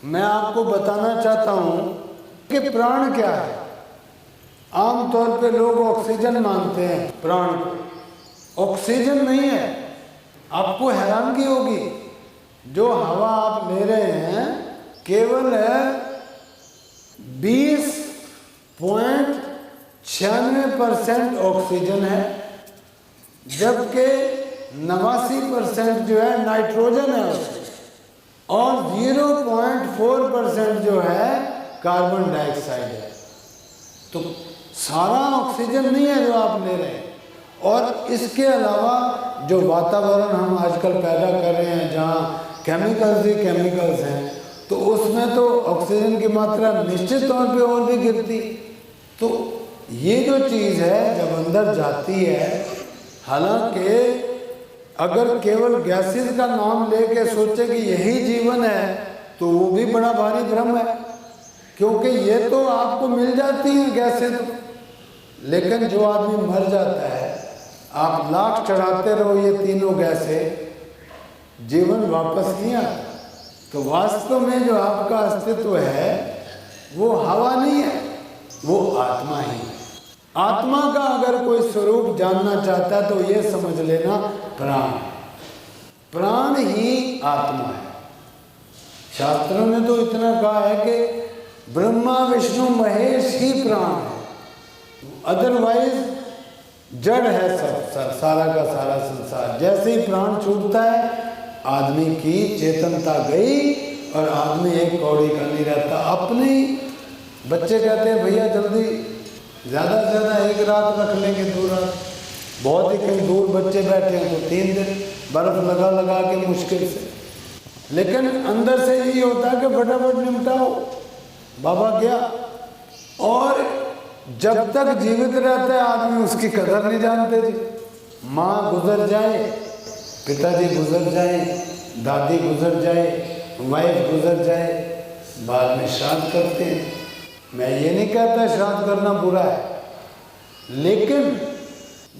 मैं आपको बताना चाहता हूं कि प्राण क्या है। आमतौर पे लोग ऑक्सीजन मानते हैं प्राण को, ऑक्सीजन नहीं है। आपको हैरानगी होगी, जो हवा आप ले रहे हैं केवल 20.96% ऑक्सीजन है, जबकि 89% जो है नाइट्रोजन है उसमें, और 0.4% जो है कार्बन डाइऑक्साइड है। तो सारा ऑक्सीजन नहीं है जो आप ले रहे हैं। और इसके अलावा जो वातावरण हम आजकल पैदा कर रहे हैं, जहाँ केमिकल्स ही केमिकल्स हैं, तो उसमें तो ऑक्सीजन की मात्रा निश्चित तौर पे और भी गिरती। तो ये जो चीज़ है जब अंदर जाती है, हालांकि अगर केवल गैसेस का नाम लेके सोचे कि यही जीवन है तो वो भी बड़ा भारी भ्रम है, क्योंकि ये तो आपको मिल जाती है गैसेस। लेकिन जो आदमी मर जाता है, आप लाख चढ़ाते रहो ये तीनों गैसें, जीवन वापस नहीं आता। तो वास्तव में जो आपका अस्तित्व है वो हवा नहीं है, वो आत्मा ही है। आत्मा का अगर कोई स्वरूप जानना चाहता है तो ये समझ लेना, प्राण, प्राण ही आत्मा है। शास्त्रों ने तो इतना कहा है कि ब्रह्मा विष्णु महेश ही प्राण है, अदरवाइज जड़ है सब, सारा का सारा संसार। जैसे ही प्राण छूटता है आदमी की चेतनता गई और आदमी एक कौड़ी का नहीं रहता। अपने बच्चे कहते हैं भैया जल्दी, ज़्यादा से ज़्यादा एक रात रख लेंगे, 2 रात, बहुत ही कहीं दूर बच्चे बैठे हैं तो 3 दिन बर्फ लगा लगा के मुश्किल से। लेकिन अंदर से यही होता है कि फटाफट निपटाओ, बाबा गया। और जब तक जीवित रहता है आदमी उसकी कदर नहीं जानते जी। माँ गुजर जाए, पिताजी गुजर जाए, दादी गुजर जाए, वाइफ गुजर जाए, बाद में श्राद्ध करते हैं। मैं ये नहीं कहता श्राद्ध करना बुरा है, लेकिन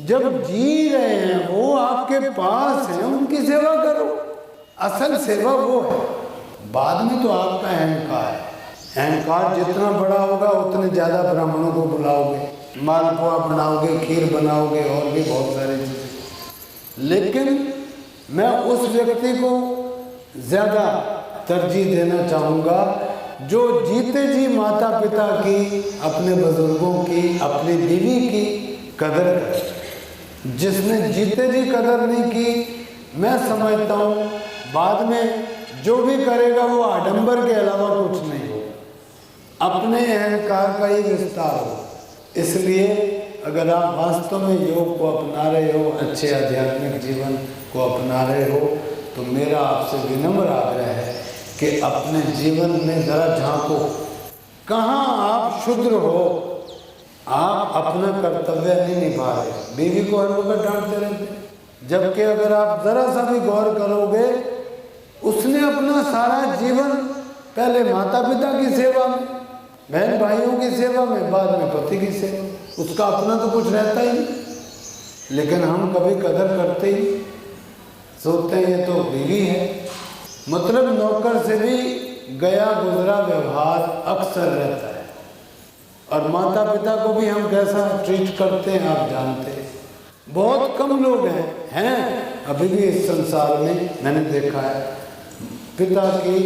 जब जी रहे हैं वो आपके पास हैं, उनकी सेवा करो। असल सेवा वो है। बाद में तो आपका अहंकार है, अहंकार जितना बड़ा होगा उतने ज़्यादा ब्राह्मणों को बुलाओगे, मालपुआ बनाओगे, खीर बनाओगे और भी बहुत सारी चीज़ें। लेकिन मैं उस व्यक्ति को ज़्यादा तरजीह देना चाहूँगा जो जीते जी माता पिता की, अपने बुजुर्गों की, अपनी बीवी की कदर करे। जिसने जीते जी कदर नहीं की, मैं समझता हूँ बाद में जो भी करेगा वो आडंबर के अलावा कुछ नहीं हो, अपने अहंकार का ही विस्तार हो। इसलिए अगर आप वास्तव में योग को अपना रहे हो, अच्छे आध्यात्मिक जीवन को अपना रहे हो, तो मेरा आपसे विनम्र आग्रह है कि अपने जीवन में ज़रा झांको। कहाँ आप शुद्र हो, आप अपना कर्तव्य नहीं निभा रहे, बीवी को हर वक्त डांटते रहते। जबकि अगर आप ज़रा सा भी गौर करोगे, उसने अपना सारा जीवन पहले माता पिता की सेवा में, बहन भाइयों की सेवा में, बाद में पति की सेवा, उसका अपना तो कुछ रहता ही नहीं। लेकिन हम कभी कदर करते ही, सोचते हैं ये तो बीवी है। मतलब नौकर से भी गया गुजरा व्यवहार अक्सर रहता है। और माता पिता को भी हम कैसा ट्रीट करते हैं आप जानते हैं। बहुत कम लोग हैं अभी भी इस संसार में, मैंने देखा है, पिता की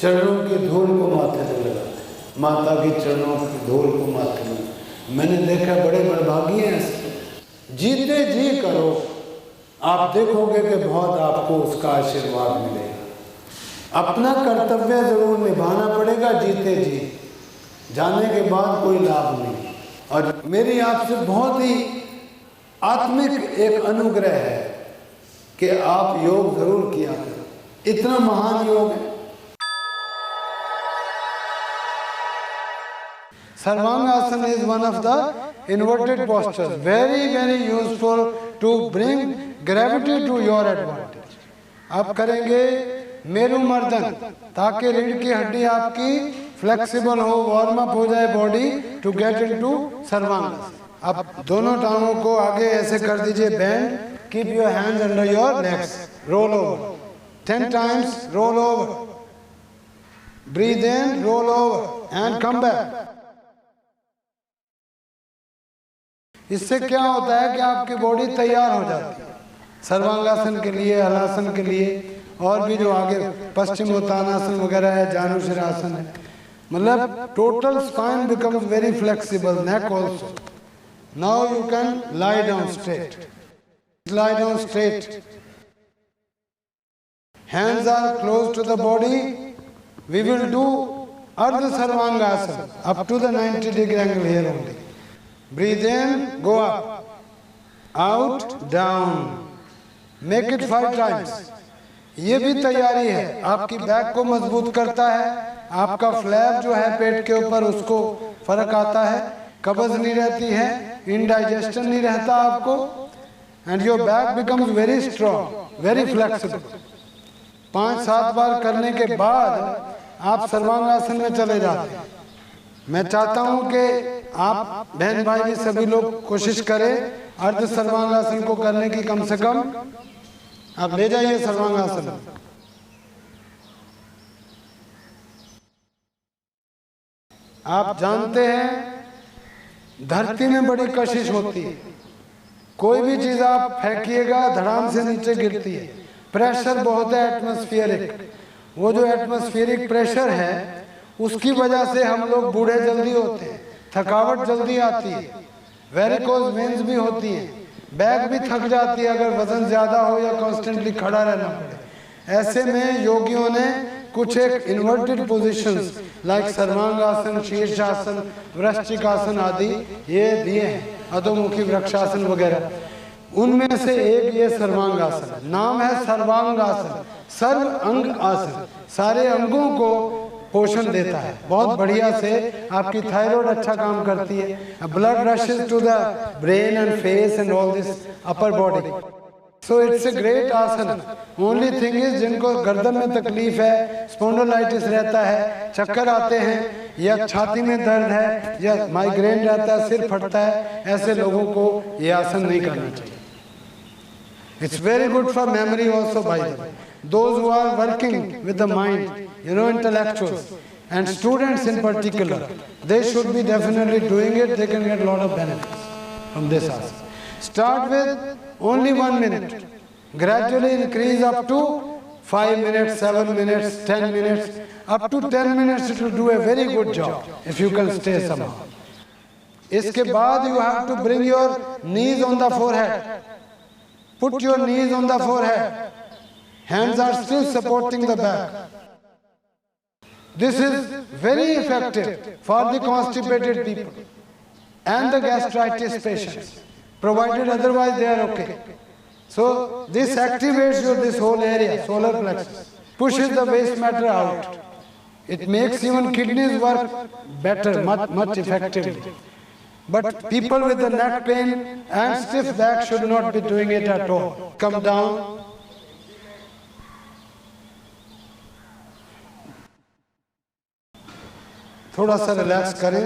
चरणों की धूल को माथे पे लगाते, माता की चरणों की धूल को माथे में। मैंने देखा बड़े बड़भागी हैं ऐसे। जीते जी करो, आप देखोगे कि बहुत आपको उसका आशीर्वाद मिलेगा। अपना कर्तव्य जरूर निभाना पड़ेगा जीते जी, जाने के बाद कोई लाभ नहीं। और मेरी आपसे बहुत ही आत्मिक एक अनुग्रह है कि आप योग जरूर किया करें, इतना महान योग है। Sarvangasana is one of the inverted postures, very useful to bring gravity to your advantage. आप करेंगे मेरुमर्दन, ताकि रीढ़ की हड्डी आपकी फ्लेक्सिबल हो, वार्म अप हो जाए body to get into sarvangasana. आप दोनों टांगों को आगे ऐसे कर दीजिए, bend, keep your hands under your legs, roll over 10 times, roll over, Breathe in, roll over and come back. इससे क्या होता है कि आपकी बॉडी तैयार हो जाती है सर्वांगासन के लिए, हलासन के लिए, और भी जो आगे पश्चिमोत्तानासन वगैरह है, जानुशिरासन है। मतलब total spine becomes very flexible, neck also. Now you can lie down straight. Lie down straight. Hands are close to the body. We will do Ardha Sarvangasana up to the 90-degree angle here only. Breathe in, go up, out, down. Make it 5 times. ये भी तैयारी है, आपकी back को मजबूत करता है, आपका फ्लैप जो है पेट के ऊपर उसको फर्क आता है, कब्ज नहीं रहती है, इंडाइजेशन नहीं रहता आपको, and your back becomes very strong, very flexible. 5-7 बार करने के बाद आप सर्वांगासन में चले जाते हैं. मैं चाहता हूं कि आप बहन भाई भी सभी लोग कोशिश करें अर्ध सर्वांगासन को करने की. कम से कम आप ले जाइए सर्वांगासन. आप जानते हैं धरती में बड़ी कशिश होती है, कोई भी चीज आप फेंकिएगा धड़ाम से नीचे गिरती है. प्रेशर बहुत है एटमॉस्फेरिक. वो जो एटमॉस्फेरिक प्रेशर है उसकी वजह से हम लोग बूढ़े जल्दी होते हैं, थकावट जल्दी आती है, वेरिकोज वेन्स भी होती हैं, बैक भी थक जाती है अगर वजन ज्यादा हो या कॉन्स्टेंटली खड़ा रहना पड़े. ऐसे में योगियों ने कुछ एक इन्वर्टेड पोजीशंस लाइक सर्वांगासन, शीर्षासन, वृश्चिकासन आदि ये दिए हैं, अधोमुखी वृक्षासन वगैरह. उनमें से एक ये सर्वांगासन. नाम है सर्वांगासन, सर्व अंग आसन. सारे अंगों को पोषण देता है बहुत बढ़िया से. आपकी थायराइड अच्छा काम करती है. Blood rushes to the brain and face and all this upper body. So it's a great asana. Only thing is जिनको गर्दन में तकलीफ है, स्पॉन्डिलाइटिस रहता है, चक्कर आते हैं, या छाती में दर्द है, या माइग्रेन रहता है, सिर फटता है, ऐसे लोगों को ये आसन नहीं करना चाहिए. It's very good for memory also, by the way. Those who are working with the mind, you know, intellectuals, and students in particular, they should be definitely doing it. They can get a lot of benefits from this asana. Start with only 1 minute. Gradually increase up to 5 minutes, 7 minutes, 10 minutes. Up to 10 minutes it will do a very good job if you can stay somehow. इसके बाद you have to bring your knees on the forehead. Put your knees on the forehead. Hands are still supporting the back. This is very effective for the constipated people and the gastritis patients, provided otherwise they are okay. So this activates this whole area, solar plexus, pushes the waste matter out. It makes even kidneys work better, much effectively. But people with the neck pain and stiff back should not be doing it at all. Come down. थोड़ा सा relax करें,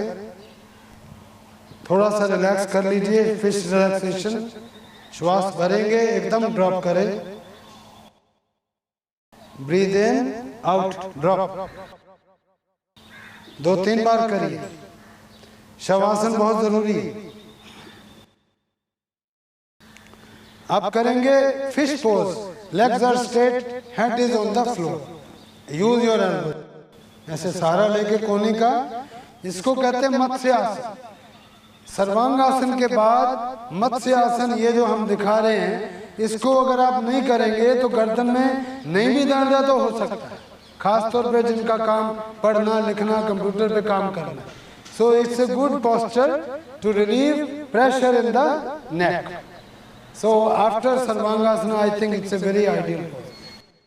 थोड़ा सा relax कर लीजिए. Fish relaxation. श्वास भरेंगे, एकदम ड्रॉप करें. Breathe in, out, drop. 2-3 बार करिए. शवासन बहुत जरूरी है. आप करेंगे fish pose. Legs are straight, head is on the floor. Use your elbow. ऐसे सहारा लेके कोहनी का. इसको कहते हैं मत्स्य आसन. सर्वांगासन के बाद मत्स्य आसन ये जो हम दिखा रहे हैं, इसको अगर आप नहीं करेंगे तो गर्दन में नहीं भी दर्द है तो हो सकता है, खासतौर पे जिनका काम पढ़ना लिखना, कंप्यूटर पे काम करना. So it's a good posture to relieve pressure in the neck. So after Sarvangasana, I think it's a very ideal pose.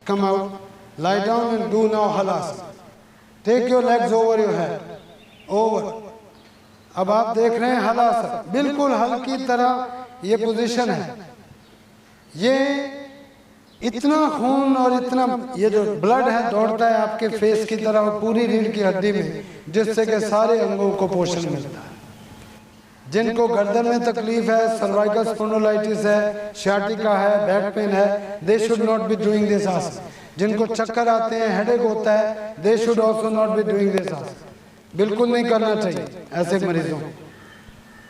Come out, lie down and do now Halasana. Take your legs over your head. Over. अब आप देख रहे हैं हलासन. बिल्कुल हल्की तरह ये position है. ये इतना खून और इतना ये जो ब्लड है दौड़ता है आपके फेस की तरफ पूरी रीढ़ की हड्डी में, जिससे कि सारे अंगों को पोषण मिलता है. जिनको गर्दन में तकलीफ है, सर्वाइकल स्पॉन्डिलाइटिस है, सियाटिका है, बैक पेन है, they should not be doing this आसन. जिनको चक्कर आते हैं, हेडेक होता है, they should also not be doing this आसन, बिल्कुल नहीं करना चाहिए ऐसे मरीजों।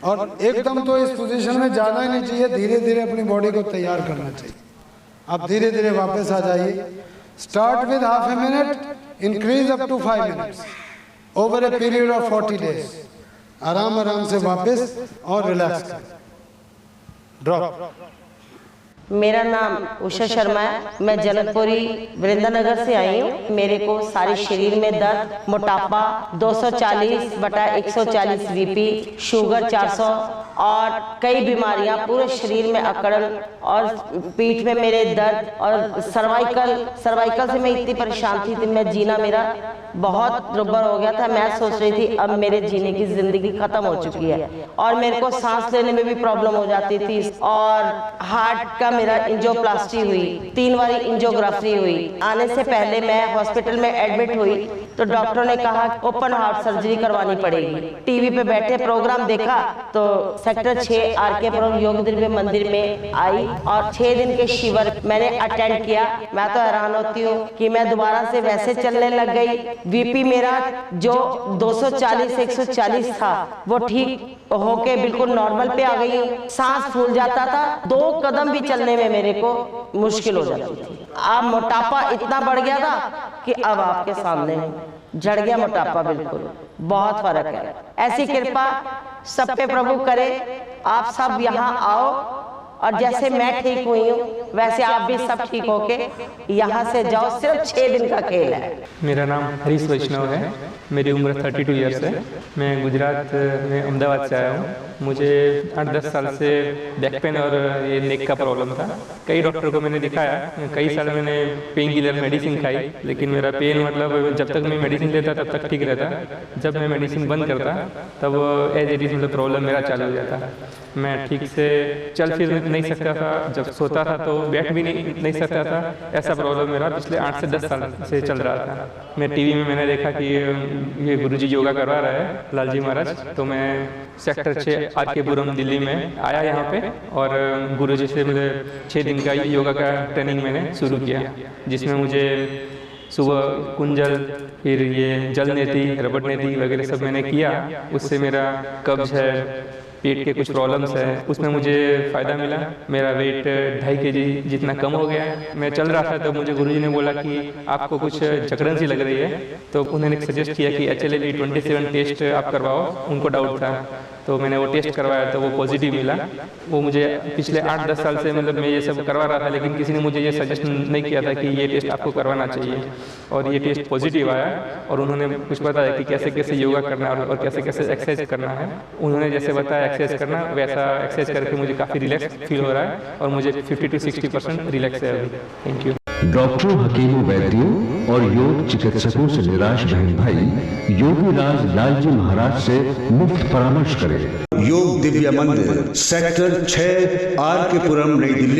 और एकदम तो इस पोजीशन में जाना ही नहीं चाहिए, धीरे धीरे अपनी बॉडी को तैयार करना चाहिए। आप धीरे धीरे वापस आ जाइए। Start with half a minute, increase up to 5 minutes over a period of 40 days. आराम आराम से वापस और रिलैक्स करें। ड्रॉप। मेरा नाम उषा शर्मा है, मैं जनकपुरी वृंदानगर से आई हूँ। मेरे को सारे शरीर में दर्द, मोटापा, 240/140 बीपी, शुगर 400 और कई बीमारियां पूरे शरीर में अकड़न और पीठ में मेरे दर्द और सर्वाइकल से मैं इतनी परेशान थी। मैं जीना मेरा बहुत दुर्भर हो गया था। मैं सोच रही थी अब मेरे जीने की जिंदगी खत्म हो चुकी है और मेरे को सांस लेने में भी प्रॉब्लम हो जाती थी और हार्ट का मेरा एंजियोप्लास्टी हुई, 3 बार एंजियोग्राफी हुई। आने से पहले मैं हॉस्पिटल में एडमिट हुई तो डॉक्टर ने कहा ओपन हार्ट सर्जरी करवानी पड़ेगी। टीवी पे बैठे प्रोग्राम देखा तो सेक्टर 6 RK-पुरम योग द्रव्य मंदिर में आई और 6 दिन के शिविर मैंने अटेंड किया। मैं तो हैरान होती हूँ कि मैं दोबारा से वैसे चलने लग गई। बीपी मेरा जो 240/140 था वो ठीक होके बिल्कुल नॉर्मल पे आ गई हूँ। सांस फूल जाता था, 2 कदम भी चलने में मेरे को मुश्किल हो जाती थी। अब मोटापा इतना बढ़ गया था कि अब आपके सामने झड़ गया मोटापा, बिल्कुल बहुत फर्क है। ऐसी कृपा सब पे प्रभु करे, आप सब यहाँ आओ और जैसे मैं ठीक हुई हूँ वैसे आप भी सब ठीक होके यहाँ से जाओ। सिर्फ 6 दिन का खेल है। मेरा नाम हरीश वैष्णव है, मेरी उम्र 32 ईयर्स है। मैं गुजरात में अहमदाबाद से आया हूँ। मुझे 8-10 साल से बैक पेन और ये नेक का प्रॉब्लम था। कई डॉक्टर को मैंने दिखाया, कई साल मैंने पेन किलर मेडिसिन खाई, लेकिन मेरा पेन मतलब जब तक मैं मेडिसिन लेता तब तक ठीक रहता। जब मैं मेडिसिन बंद करता तब एज इट इज मतलब प्रॉब्लम मेरा चालू हो जाता। मैं ठीक से चल फिर नहीं सकता था, जब सोता था तो बैठ भी नहीं सकता था। ऐसा प्रॉब्लम मेरा पिछले 8 से 10 साल से चल रहा था। मैं टीवी में मैंने देखा कि ये गुरुजी योगा करवा रहा है, लालजी महाराज, तो मैं सेक्टर 6 RK-पुरम दिल्ली में आया यहाँ पे और गुरुजी से मुझे 6 दिन का योगा का ट्रेनिंग मैंने शुरू किया, जिसमें मुझे सुबह कुंजल, फिर ये जल नेति, रबड़ नेति वगैरह सब मैंने किया। उससे मेरा कब्ज है, पेट के कुछ प्रॉब्लम्स है, उसमें मुझे फ़ायदा मिला। मेरा वेट 2.5 kg जितना कम हो गया। मैं चल रहा था तो मुझे गुरुजी ने बोला कि आपको कुछ जकड़न सी लग रही है, तो उन्होंने सजेस्ट किया कि HLA-B27 टेस्ट आप करवाओ। उनको डाउट था तो मैंने वो टेस्ट करवाया तो वो पॉजिटिव मिला। वो मुझे पिछले 8-10 साल से मतलब मैं ये सब करवा रहा था, लेकिन किसी ने मुझे ये सजेस्ट नहीं किया था कि ये टेस्ट आपको करवाना चाहिए, और ये टेस्ट पॉजिटिव आया। और उन्होंने कुछ बताया कि कैसे कैसे योगा करना है और कैसे कैसे एक्सरसाइज करना है। उन्होंने जैसे बताया एक्सरसाइज करना, वैसा एक्सरसाइज करके मुझे काफ़ी रिलैक्स फील हो रहा है और मुझे 50 से 60% रिलैक्स है अभी। Thank you. डॉक्टरों, हकीमों, वैद्यों और योग चिकित्सकों से निराश बहन भाई योगीराज लालजी महाराज से मुफ्त परामर्श करें। योग दिव्य मंदिर, सेक्टर 6 RK-पुरम, नई दिल्ली।